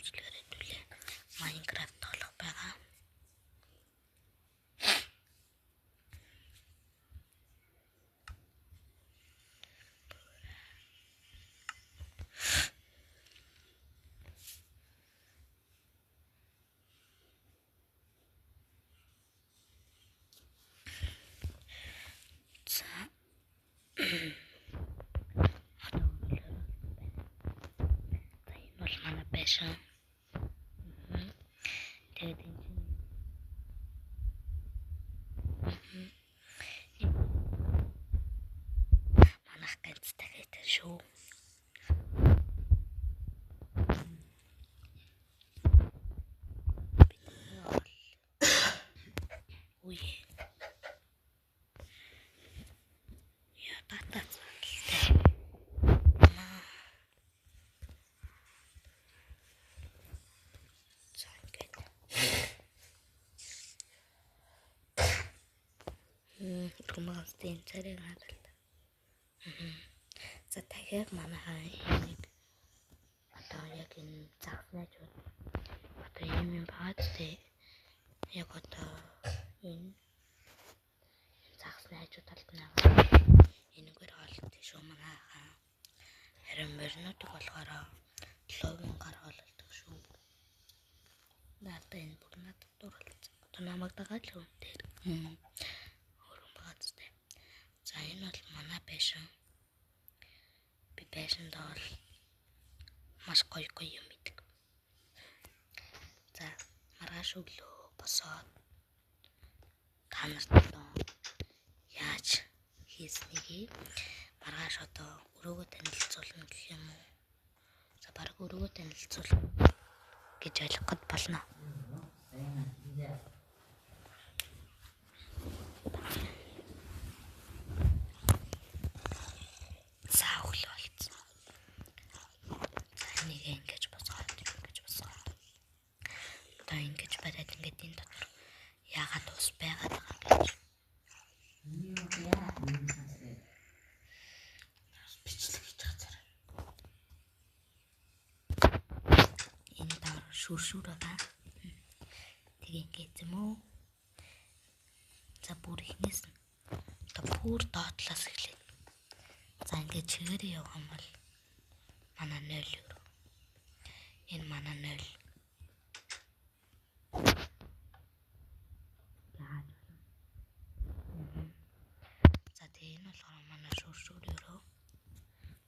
үзлэгээр хэвлээ. Minecraft тоглох байгаа. Байсан. Тэгээд манайх ганцтай гэдэг шүү. Ой. Я татац. Тумаастын царай гадалт. За дахиад манай нэг одоо яг энэ цагнаж одоо юм баадтэй яг одоо энэ цагнажууд алднаа. Энэгээр олдсон шүү манай харин мөрнөд болохоор логин гаргалдаг шүү. Надад энэ бүр надад дурлцсан. Одоо намайг дагаад л үнээр. За энэ бол манай байшин. Би байшинд бол маш гоё юм идэг. За маргааш өглөө босоод та нарт яаж хийснийг маргааш одоо өрөөгөө танилцуулна гэх юм уу? За баг өрөөгөө танилцуулна гэж ойлгоход болно. Ингэж бариад ингээд энэ дотор яагаад ус байгаад байгаа гэж. Бичлэг хийж байгаа. Энэ дор шүршүр байгаа. Тэг ингээд юм уу? За бүр ихнээс нь одоо бүр доотлоос эхлэв. За ингээд чигээр явах юм бол манай 0 евро. Энэ манай 0. За тэгээ энэ болохоор манай шүршүр евро.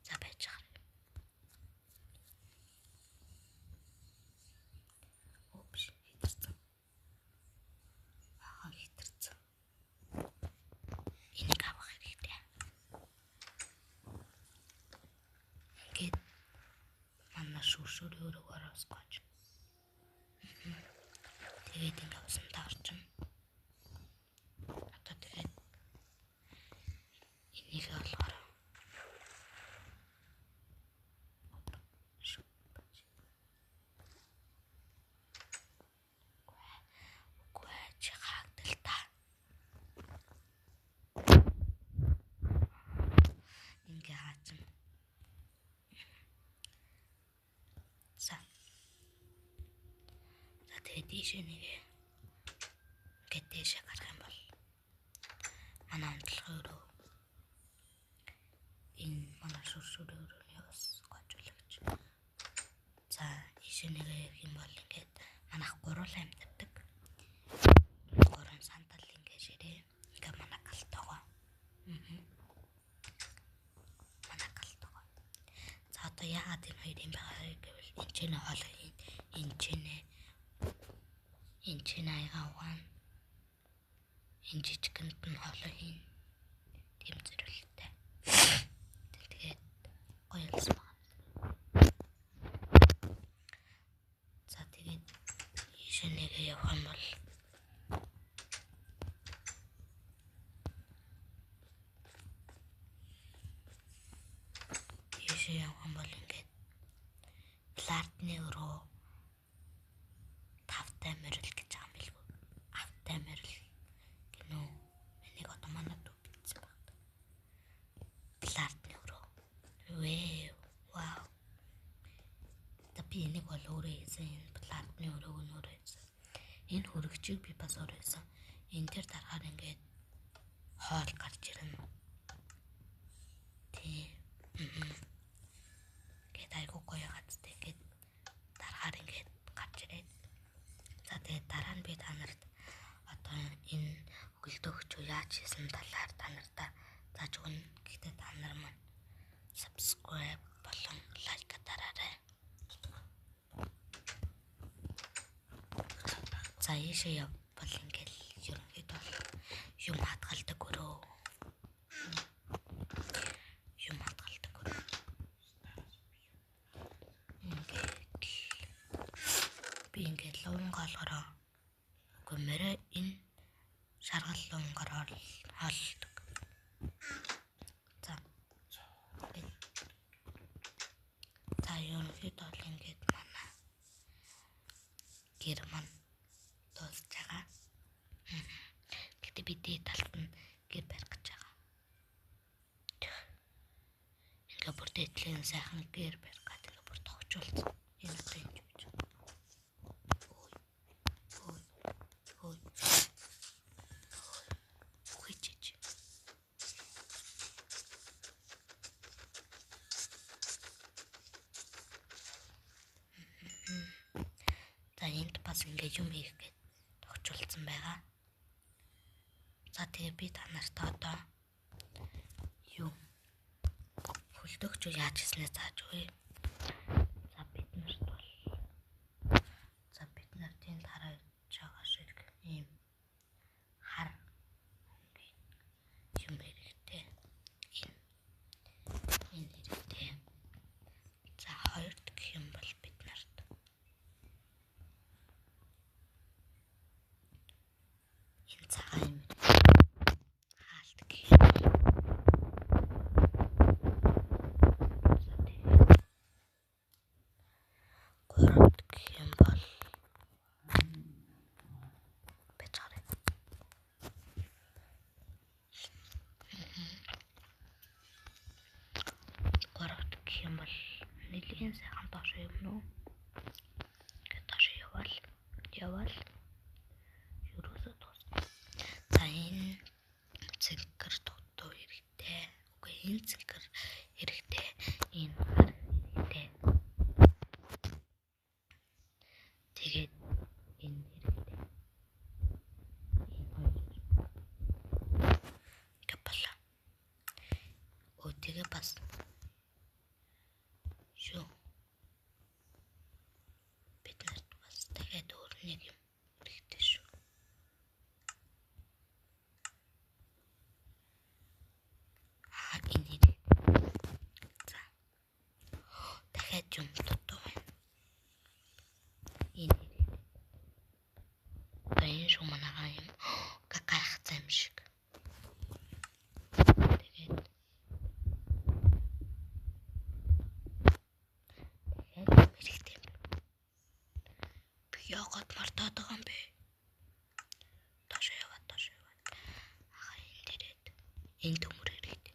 За байж байгаа. Опш хитэрсэн. Хитэрсэн. Энийг авах хэрэгтэй. Ингээд манай шүршүр еврогоор осгооч. Тэгээд ингээд усан таарчин. Одоо тэгээд энийг олгоор. Ингээ хаацсан. За тэгээд ийшээ ингээд дэшээ гарах юм бол манай онцлогын өрөө энэ манай шүршүр өрөөний ус гожуулагч. За ийшээ явах юм бол ингээд манайх гурван амьддаг. Гурван сандал ингээд ширээ. Ингээд манай галтайгаа. Манай галтайгаа. За одоо яагаад энэ хоёрын байгаа гэвэл энэ ч нэ хоол энэ ч нэ айгаа энэ жижигэнт нь хоолой хийн. Тийм зэрэлтэй. Тэгээд гоёлс байна. За тэгээд ийшээ явах юм бол ингээд платны өрөө тавтай мөрөл гэж байгаа юм билгүй. Автай мөрөл гинөө. Энийг одоо манай дүү бичсэн байна. Платны өрөө. Вау. би энийг бол өөрөө хийсэн. Энэ платны өрөөг нь өөрөө хийсэн. Энэ хөрөгчийг би бас өөрөө хийсэн. Энэ дээр дарахаар ингээд хоол гарч ирнэ. Тийм. Гэт айгуу гоё газтай. Гэт дарахаар ингээд гарч ирээд. За тэгээд дараа нь би та нарт одоо энэ хөлтөөгчөө яаж хийсэн талаар та нартаа зааж өгнө. Гэхдээ та нар маань subscribe болон лайк дараарай. За ийшээ явбал ингээл ерөнхийдөө юм хатгалдаг өрөө. Юм хатгалдаг өрөө. Би ингээд луунгаалгараа гомөрөө энэ шаргал луунгаар хаалдаг. За ерөнхийдөө л ингээд манай гэр маань дуусж байгаа. Гэтэ би дээд талд нь гэр барих гэж байгаа. Ингээ бүр дээдлийн сайхан гэр барих гэдэг ингээ бүр тогтжуулсан. Энэ одоо юм гэж. Ой. Хөөж. За энд бас ингээ юм хийх гэж тогтжуулсан байгаа. За тэгээ би та нарт одоо юу хөлтөөгчөө яаж хийснээ зааж өгье. За бид нарт энд хараж байгаа шиг ийм хар юм хэрэгтэй. Энэ хэрэгтэй. За хоёрт гэх юм бол бид нарт энэ цагаан юм хаалт гэх юм. Гуравт гэх юм бол бэцарэ. Гуравт гэх юм бол нэлийн сайхан доош юм уу? Ингээд доош явал ерөөсөө дуусна. За энэ цэгэр дутуу хэрэгтэй. Үгүй энэ цэгэр хэрэгтэй. Энэ хар хэрэгтэй. Тэгээд энэ хэрэгтэй. Энэ хоёр. Капала. Тэгээ бас шүү. Бид нарт бас тэгээд өөр нэг юм хэрэгтэй шүү. Энэ хэрэгтэй. За. Дахиад юм дутуу байна. Энэ хэрэгтэй. Энэ шүү манайхаа юм гайхацсан юм шиг. Яагаад мартаад байгаа юм бэ? Доош яваад. Энэ дээрээ энэ төмөр хэрэгтэй.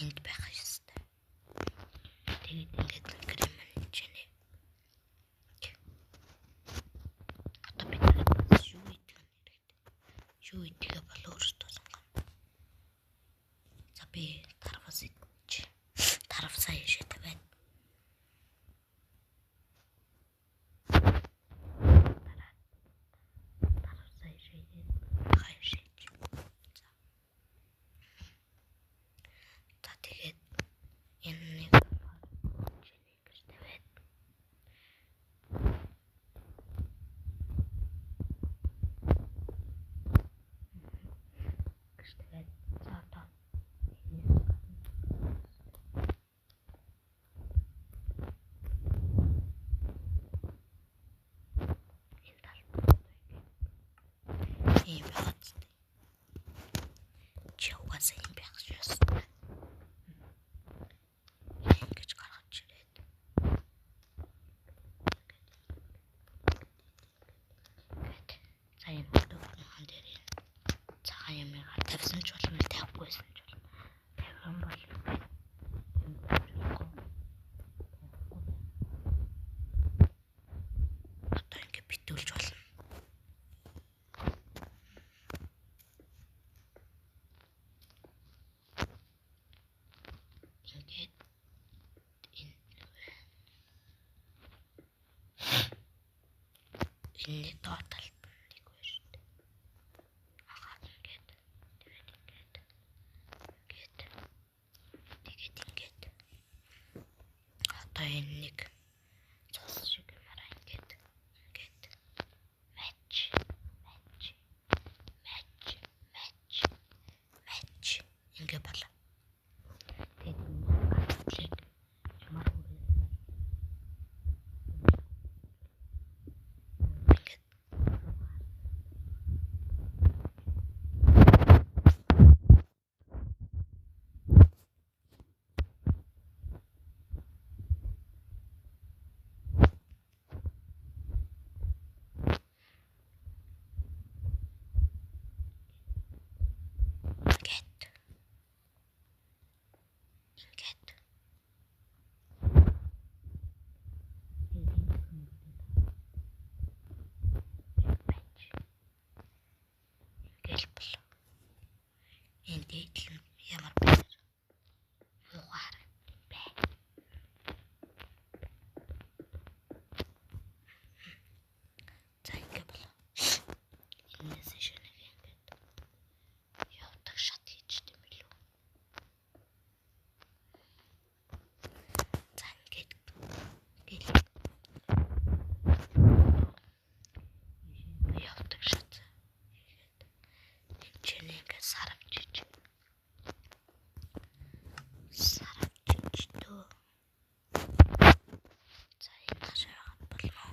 Энд байх ёстой. Тэгээд ингээд крем хийчихнэ. Одоо бид юу идэх юм хэрэгтэй. Юу идэхээ бол өөртөө сонгоно. За би тарвас идэж. Тарвсаа ийшээ тавиад. Тарвсаа ийшээ хайшиж. Тэгээд энэ нэг гэж тавиад. угаасаа юм байх ёстой. Ингэж гаргаж ирээд. За юм хөдөлгөөн дээр цагаан юмгаар тавьсан ч болно, тавихгүйсэн ч болно. Тавьсан бол одоо ингэ битүүлж болно. Ингээд энэ доод талд нэг байна шүү дээ. Ахаад ингээд тэгээд одоо энэ нэг цус шиг юмараа ингээд матч ингээ болоо. Тэгээд энэ ямар хүрээ энэ дээл ямар байна? Муугар бай. За ингэ болоо. Энэс шөнөг ингээд явдаг шат хийжтэй мэлүү. За ингээд явдаг шат. Чиний ингээд сарвч дөө. За энэ хашаа болно.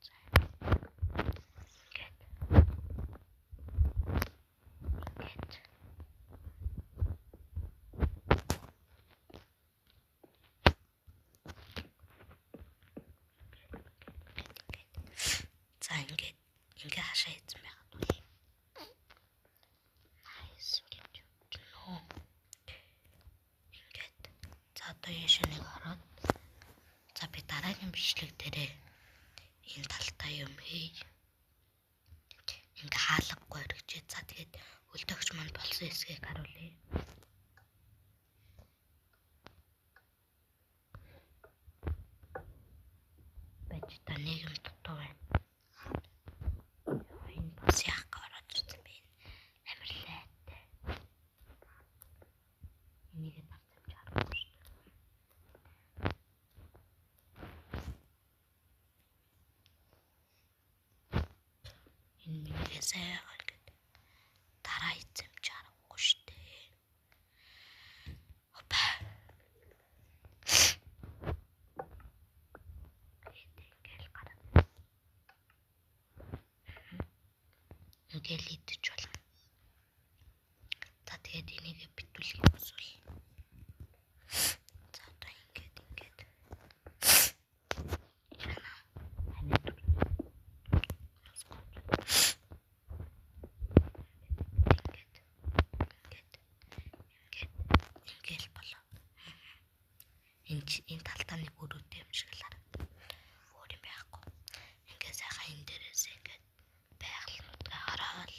За ингээд за ингээд хашаа хийсэн байгаад бол ингээд за одоо яшааныг хараад за би дараагийн бичлэг дээрээ энэ талтаа юм хий. Ингээ хаалгагүй өргөжээ. За тэгээд үлдэгч манд болсон хэсгийг харуулъя. Бэж та нийгэм дутуу байна. Энэ бас яах гэж ороод ирсэн бэ? Амарлаатай. Энийг тавьсан чарахгүй шүү дээ. Энэ минийгээ сайхан гэдэг дараа эзэм чарахгүй шүү дээ. Опа. Ингээл гараа. Ингээл идэж болно. За тэгээд энийг битүүлэх юмсвал. За одоо ингээд ингээл болоо. Энэ талтаа нэг өрөөтэй юм шиг л харагдав. Өөр юм байхгүй. Ингээ сайхан энэ дээрээс ингээд байгаль нутгаа хараад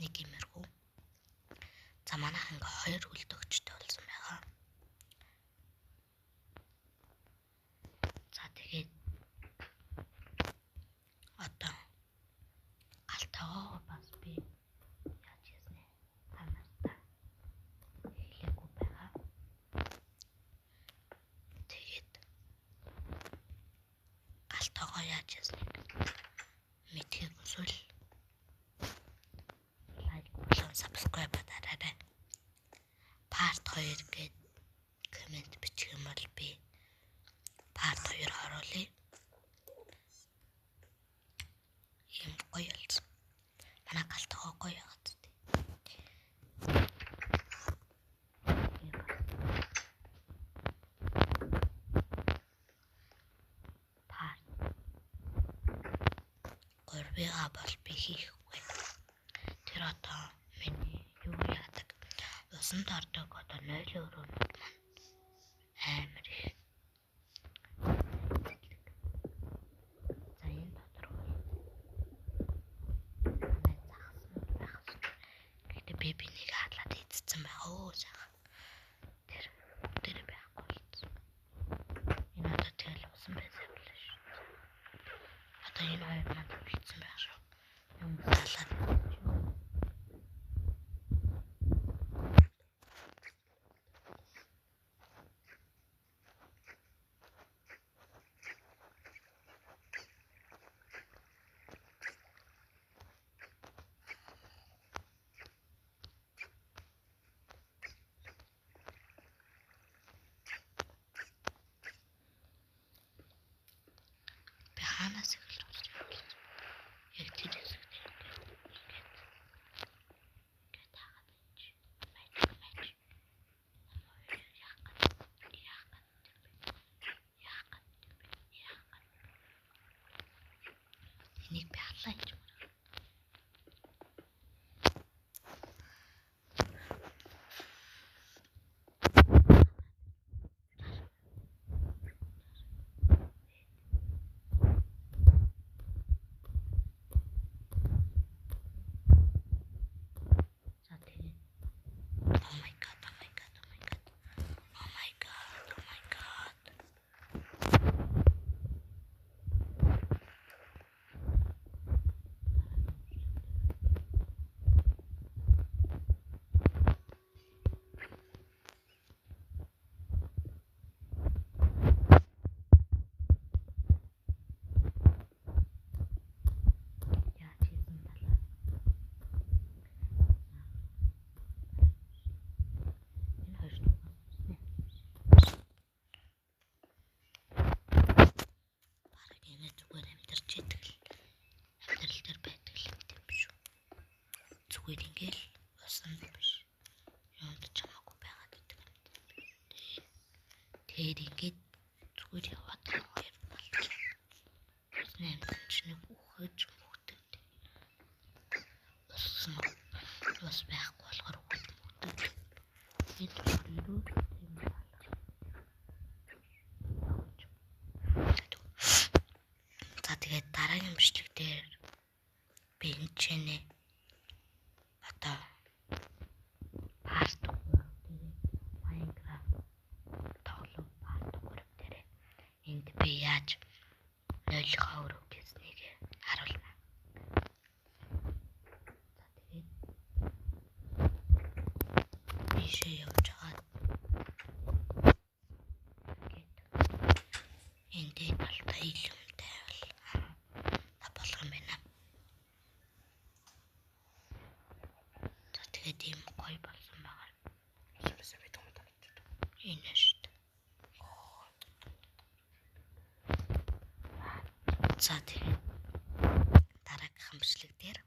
нэг иймэрхүү. За манайх ингээ 2 үлдөгчтэй болсон байгаа. За тэгээд одоо галтайгаа бас би яаж яснэ хамаартай хэлээгүй байгаа. Тэгээд галтайгаа яаж ясныг мэдхийг хүсвэл лайк болон subscribe дараарай. Part 2 гээд коммент бичих юм бол би part 2 харуулъя. Ийм гоё болсон. Манай галтайгаа гоё яагаад тий. Part 3-ыг бол би хийхгүй. Тэр одоо миний юу яадаг? Усанд ордог одоо нойлын өрөөнүүд маань амар их. За энэ дотор бол манай загснууд байх. Гэхдээ би бинийг хаалаад идсэн байгаа. Өө сайхан. Тэр байхгүй болсон. Энэ одоо тэгэл усан байсан юм л шүү. Одоо энэ хоёр маань үлдсэн байх шүү. Юм хаалаад ханаас эхэлж байна. Яг тэр хэсэгт ингээд таагаад байж. Энийг би халаа гэж байна. Зүгээр ингээл усан биш. Юунд ч хамаагүй байгаад идэг. Тэгээд ингээд зүгээр яваад хоёр болж. Үснэ чинь бүхэж мөхдөд. Ус байхгүй болохоор мөхдөд. Энэ юу юм бэ? За тэгээд дараагийн бичлэг дээр би энэ чэнэ одоо part 3 дээр Minecraft тоглох part 3 дээр энд би яаж нойлхоо өрөв гэснийг харуулна. За тэгээд бишээ явж байгаа. Энд талтай илүүмтэй бол болох юм байна. Тэгээд ийм гоё болсон байгаа. Энэ шүү дээ. За тэгээд дараагийн бичлэг дээр